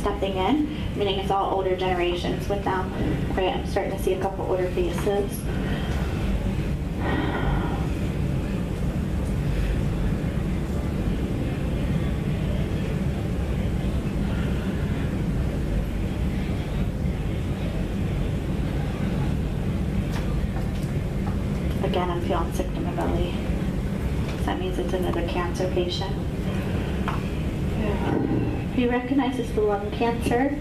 stepping in, meaning it's all older generations with them. Right, I'm starting to see a couple older faces. Again, I'm feeling sick to my belly. So that means it's another cancer patient. He recognizes the lung cancer.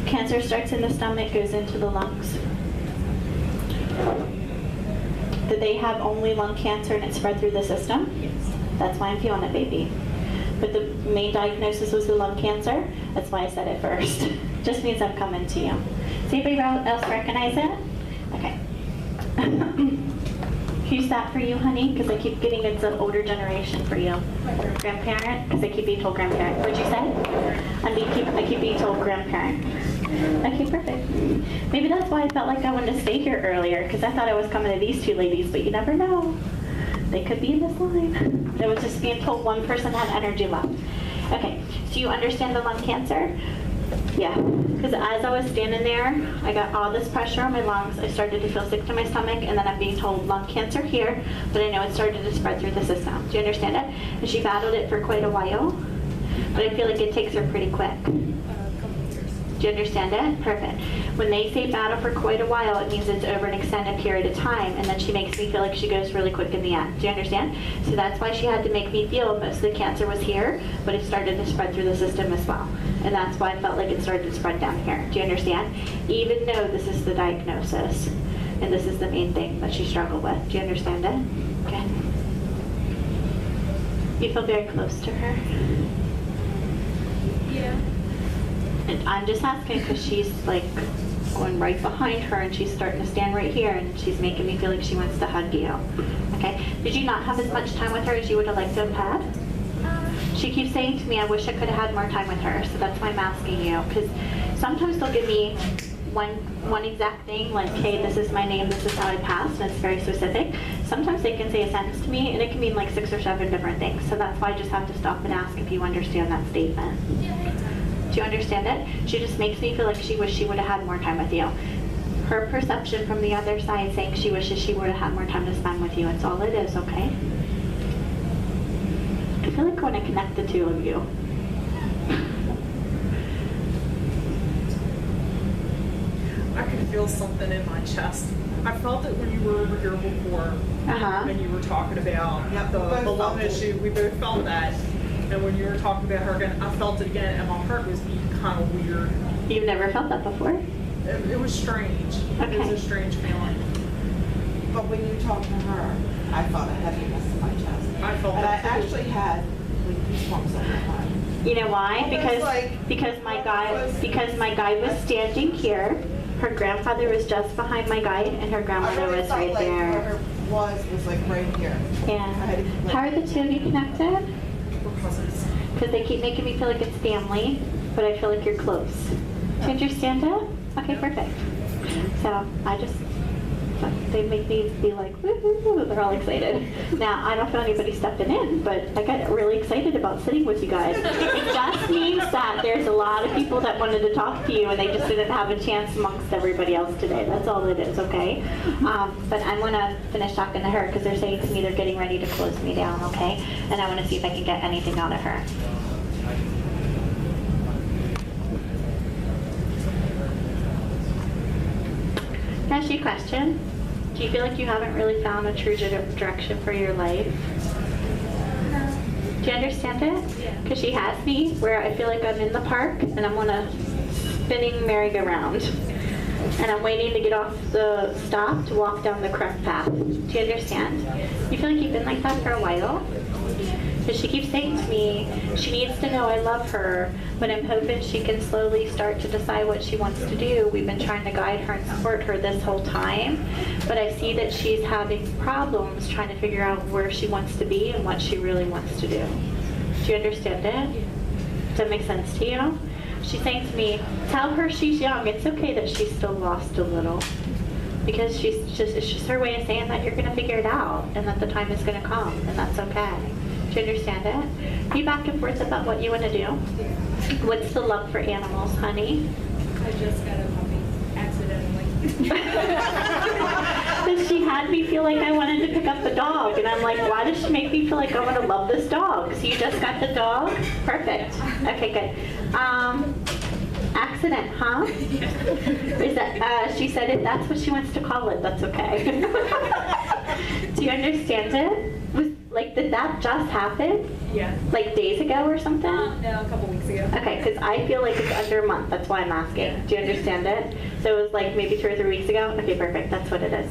Cancer starts in the stomach, goes into the lungs. Did they have only lung cancer and it spread through the system? Yes. That's why I'm feeling it, baby. But the main diagnosis was the lung cancer. That's why I said it first. Just means I'm coming to you. Does anybody else recognize it? Okay. Who's that for you, honey? Because I keep getting it's an older generation for you. Grandparent? Because I keep being told grandparent. What'd you say? I keep being told grandparent. Okay, perfect. Maybe that's why I felt like I wanted to stay here earlier, because I thought I was coming to these two ladies, but you never know. They could be in this line. I was just being told one person had energy left. Okay, so you understand the lung cancer? Yeah, because as I was standing there, I got all this pressure on my lungs. I started to feel sick to my stomach, and then I'm being told lung cancer here, but I know it started to spread through the system. Do you understand it? And she battled it for quite a while, but I feel like it takes her pretty quick. Do you understand it? Perfect. When they say battle for quite a while, it means it's over an extended period of time, and then she makes me feel like she goes really quick in the end. Do you understand? So that's why she had to make me feel most of the cancer was here, but it started to spread through the system as well. And that's why I felt like it started to spread down here. Do you understand? Even though this is the diagnosis, and this is the main thing that she struggled with. Do you understand it? Okay. You feel very close to her? Yeah. And I'm just asking because she's like going right behind her and she's starting to stand right here and she's making me feel like she wants to hug you. Okay? Did you not have as much time with her as you would have liked to have had? She keeps saying to me, I wish I could have had more time with her. So that's why I'm asking you. Because sometimes they'll give me one exact thing, like, hey, this is my name, this is how I passed, and it's very specific. Sometimes they can say a sentence to me and it can mean like 6 or 7 different things. So that's why I just have to stop and ask if you understand that statement. Do you understand it? She just makes me feel like she wished she would have had more time with you. Her perception from the other side saying she wishes she would have had more time to spend with you. It's all it is, okay? I feel like I want to connect the two of you. I could feel something in my chest. I felt it when you were over here before, when you were talking about the lung issue. We both felt that. And when you were talking about her again, I felt it again, and my heart was beating kind of weird. You've never felt that before? It was strange. Okay. It was a strange feeling. But when you talked to her, I felt a heaviness in my chest. I felt and that I too. actually had like goosebumps on my arm. You know why? Almost Because my guy was standing here. Her grandfather was just behind my guide, and her I grandmother really was felt right like there. where her was like right here. Yeah. I had to, like, How are the two of you connected? We're cousins. Because they keep making me feel like it's family, but I feel like you're close. Do you understand it? Okay, perfect. So they make me be like, woo-hoo-hoo, they're all excited. Now, I don't feel anybody stepping in, but I got really excited about sitting with you guys. It just means that there's a lot of people that wanted to talk to you and they just didn't have a chance amongst everybody else today. That's all it is, okay? But I'm gonna finish talking to her because they're saying to me they're getting ready to close me down, okay? And I wanna see if I can get anything out of her. Can I ask you a question? Do you feel like you haven't really found a true direction for your life? No. Do you understand it? Yeah. Because she has me where I feel like I'm in the park and I'm on a spinning merry-go-round. And I'm waiting to get off the stop to walk down the correct path. Do you understand? You feel like you've been like that for a while? Because she keeps saying to me, she needs to know I love her, but I'm hoping she can slowly start to decide what she wants to do. We've been trying to guide her and support her this whole time, but I see that she's having problems trying to figure out where she wants to be and what she really wants to do. Do you understand it? Does that make sense to you? She's saying to me, tell her she's young. It's okay that she's still lost a little. Because it's just her way of saying that you're going to figure it out and that the time is going to come and that's okay. Do Do you understand it? Be back and forth about what you want to do. What's the love for animals, honey? I just got a puppy accidentally. Because she had me feel like I wanted to pick up the dog. And I'm like, why does she make me feel like I want to love this dog? So you just got the dog? Perfect. Okay, good. Accident, huh? Is that, she said if that's what she wants to call it, that's okay. Do you understand it? Did that just happen? Yeah. Like days ago or something? No, a couple weeks ago. Okay, because I feel like it's under a month. That's why I'm asking. Do you understand it? So it was like maybe 2 or 3 weeks ago? Okay, perfect. That's what it is.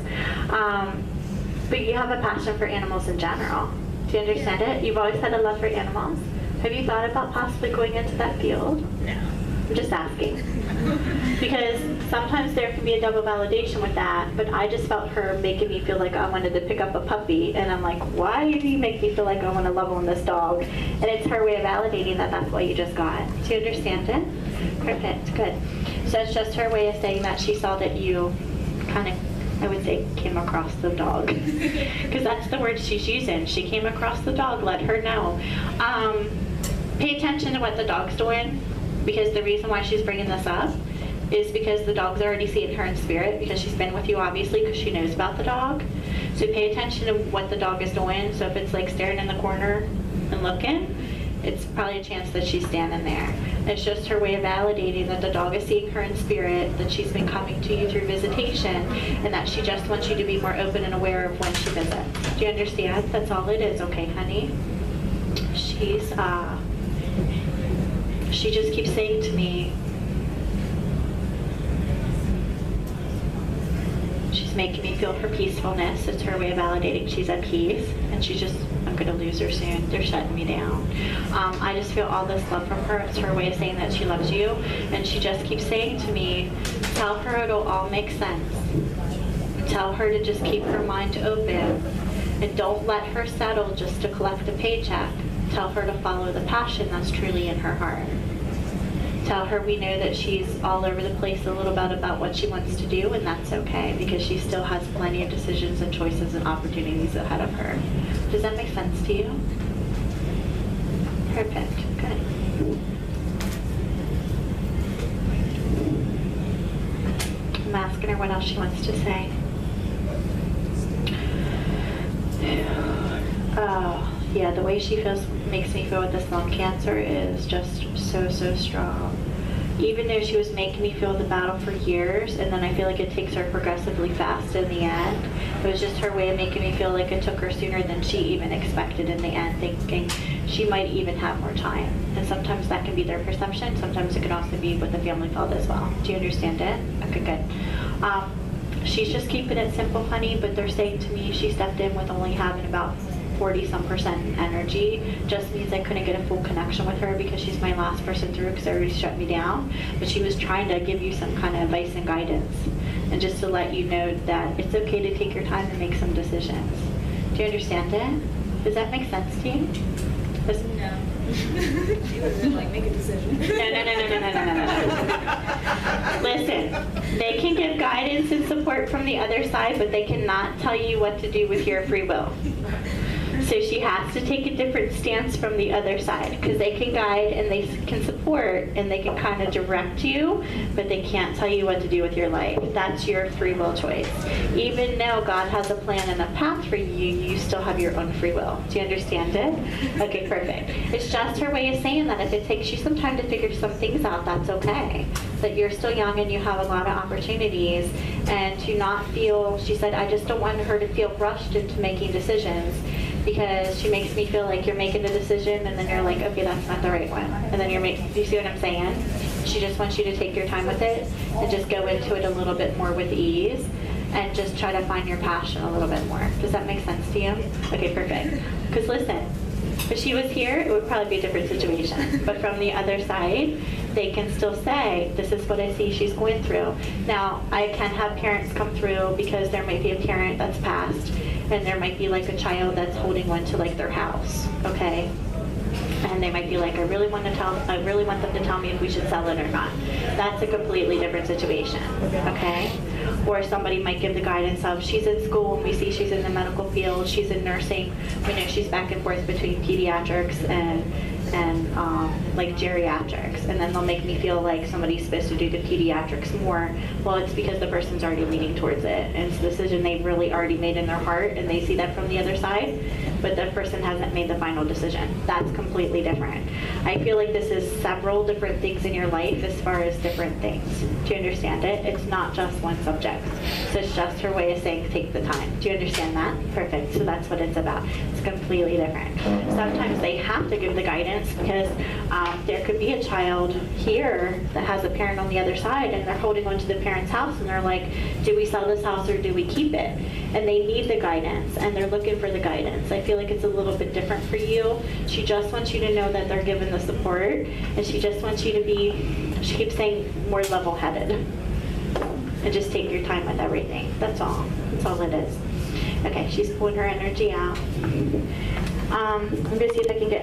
But you have a passion for animals in general. Do you understand it? You've always had a love for animals. Have you thought about possibly going into that field? No. I'm just asking. Because sometimes there can be a double validation with that, but I just felt her making me feel like I wanted to pick up a puppy, and I'm like, why do you make me feel like I want to love on this dog? And it's her way of validating that that's what you just got. Do you understand it? Perfect, good. So it's just her way of saying that she saw that you kind of, I would say, came across the dog. Because that's the word she's using. She came across the dog, let her know. Pay attention to what the dog's doing. Because the reason why she's bringing this up is because the dog's already seeing her in spirit, because she's been with you obviously because she knows about the dog. So pay attention to what the dog is doing. So if it's like staring in the corner and looking, it's probably a chance that she's standing there. It's just her way of validating that the dog is seeing her in spirit, that she's been coming to you through visitation, and that she just wants you to be more open and aware of when she visits. Do you understand? That's all it is, okay, honey? She just keeps saying to me, she's making me feel her peacefulness. It's her way of validating she's at peace. And she's just, I'm going to lose her soon. They're shutting me down. I just feel all this love from her. It's her way of saying that she loves you. And she just keeps saying to me, tell her it'll all make sense. Tell her to just keep her mind open. And don't let her settle just to collect a paycheck. Tell her to follow the passion that's truly in her heart. Tell her we know that she's all over the place a little bit about what she wants to do, and that's okay, because she still has plenty of decisions and choices and opportunities ahead of her. Does that make sense to you? Perfect. Good. I'm asking her what else she wants to say. Oh, yeah, the way she feels makes me feel with this lung cancer is just so strong. Even though she was making me feel the battle for years, and then I feel like it takes her progressively fast in the end. It was just her way of making me feel like it took her sooner than she even expected in the end, thinking she might even have more time. And sometimes that can be their perception. Sometimes it can also be what the family felt as well. Do you understand it? Okay, good. She's just keeping it simple, honey, but they're saying to me she stepped in with only having about 40-some% energy. Just means I couldn't get a full connection with her because she's my last person through, because everybody shut me down. But she was trying to give you some kind of advice and guidance, and just to let you know that it's okay to take your time and make some decisions. Do you understand it? Does that make sense to you? No. She would have been like, make a decision. No. Listen, they can give guidance and support from the other side, but they cannot tell you what to do with your free will. So she has to take a different stance from the other side, because they can guide and they can support and they can kind of direct you, but they can't tell you what to do with your life. That's your free will choice. Even though God has a plan and a path for you, you still have your own free will. Do you understand it? Okay, perfect. It's just her way of saying that if it takes you some time to figure some things out, that's okay. That you're still young and you have a lot of opportunities, and to not feel, she said, I just don't want her to feel rushed into making decisions, because she makes me feel like you're making a decision and then you're like, okay, that's not the right one. And then do you see what I'm saying? She just wants you to take your time with it and just go into it a little bit more with ease and just try to find your passion a little bit more. Does that make sense to you? Okay, perfect. Because listen, if she was here, it would probably be a different situation. But from the other side, they can still say, this is what I see she's going through. Now, I can have parents come through because there might be a parent that's passed, and there might be like a child that's holding one to like their house, okay? and they might be like, I really want them to tell me if we should sell it or not. That's a completely different situation, okay? Or somebody might give the guidance of, she's in school and we see she's in the medical field, she's in nursing, we know she's back and forth between pediatrics and like geriatrics, and then they'll make me feel like somebody's supposed to do the pediatrics more. Well, it's because the person's already leaning towards it, and it's a decision they've really already made in their heart, and they see that from the other side, but the person hasn't made the final decision. That's completely different. I feel like this is several different things in your life as far as different things. Do you understand it? It's not just one subject. So it's just her way of saying take the time. Do you understand that? Perfect. So that's what it's about. It's completely different. Sometimes they have to give the guidance because there could be a child here that has a parent on the other side, and they're holding on to the parent's house, and they're like, do we sell this house or do we keep it? And they need the guidance, and they're looking for the guidance. I feel like it's a little bit different for you. She just wants you to know that they're given the support, and she just wants you to be, she keeps saying, more level-headed. And just take your time with everything. That's all. That's all it is. Okay, she's pulling her energy out. I'm going to see if I can get